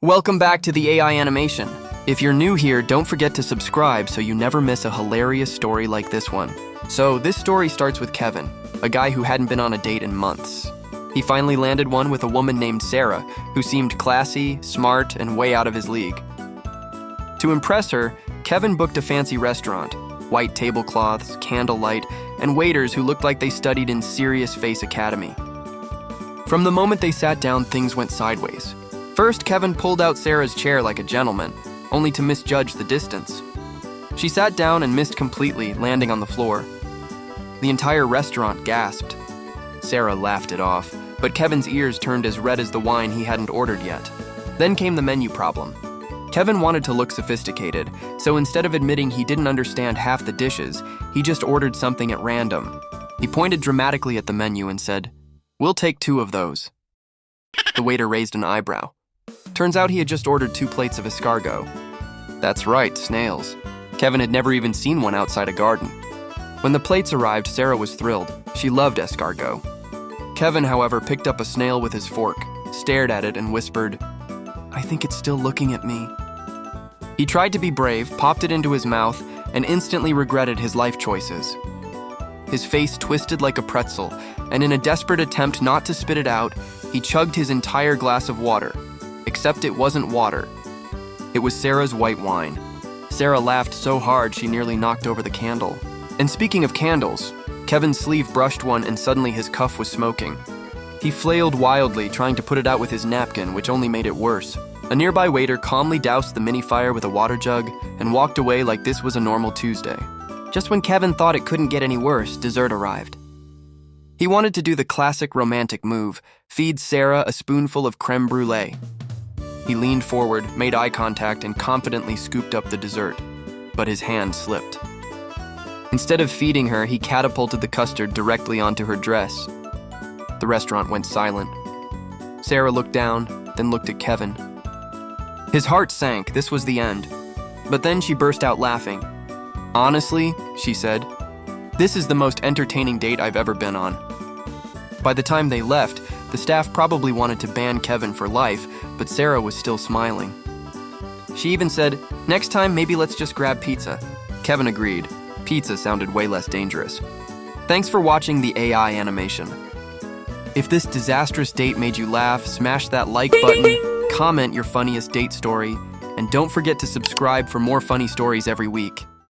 Welcome back to the AI animation. If you're new here, don't forget to subscribe so you never miss a hilarious story like this one. So this story starts with Kevin, a guy who hadn't been on a date in months. He finally landed one with a woman named Sarah, who seemed classy, smart, and way out of his league. To impress her, Kevin booked a fancy restaurant, white tablecloths, candlelight, and waiters who looked like they studied in Serious Face Academy. From the moment they sat down, things went sideways. First, Kevin pulled out Sarah's chair like a gentleman, only to misjudge the distance. She sat down and missed completely, landing on the floor. The entire restaurant gasped. Sarah laughed it off, but Kevin's ears turned as red as the wine he hadn't ordered yet. Then came the menu problem. Kevin wanted to look sophisticated, so instead of admitting he didn't understand half the dishes, he just ordered something at random. He pointed dramatically at the menu and said, "We'll take 2 of those." The waiter raised an eyebrow. Turns out he had just ordered 2 plates of escargot. That's right, snails. Kevin had never even seen one outside a garden. When the plates arrived, Sarah was thrilled. She loved escargot. Kevin, however, picked up a snail with his fork, stared at it, and whispered, "I think it's still looking at me." He tried to be brave, popped it into his mouth, and instantly regretted his life choices. His face twisted like a pretzel, and in a desperate attempt not to spit it out, he chugged his entire glass of water. Except it wasn't water. It was Sarah's white wine. Sarah laughed so hard she nearly knocked over the candle. And speaking of candles, Kevin's sleeve brushed one and suddenly his cuff was smoking. He flailed wildly, trying to put it out with his napkin, which only made it worse. A nearby waiter calmly doused the mini fire with a water jug and walked away like this was a normal Tuesday. Just when Kevin thought it couldn't get any worse, dessert arrived. He wanted to do the classic romantic move, feed Sarah a spoonful of creme brulee. He leaned forward, made eye contact, and confidently scooped up the dessert, but his hand slipped. Instead of feeding her, he catapulted the custard directly onto her dress. The restaurant went silent. Sarah looked down, then looked at Kevin. His heart sank. This was the end. But then she burst out laughing. "Honestly," she said, "this is the most entertaining date I've ever been on." By the time they left, the staff probably wanted to ban Kevin for life, but Sarah was still smiling. She even said, "Next time, maybe let's just grab pizza." Kevin agreed. Pizza sounded way less dangerous. Thanks for watching the AI animation. If this disastrous date made you laugh, smash that like button, comment your funniest date story, and don't forget to subscribe for more funny stories every week.